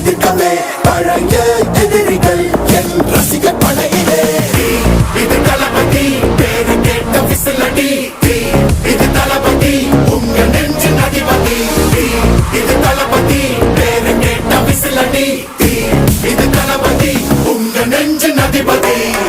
எதிர்க்கவே பழைய எதிரிகள் என் ரசிகர் படையிலே. இது தளபதி பேரு கேட்ட விசிலடி, இது தளபதி உங்க நெஞ்சு அதிபதி. இது தளபதி பேரு கேட்ட விசிலடி, இது தளபதி உங்க நெஞ்சு அதிபதி.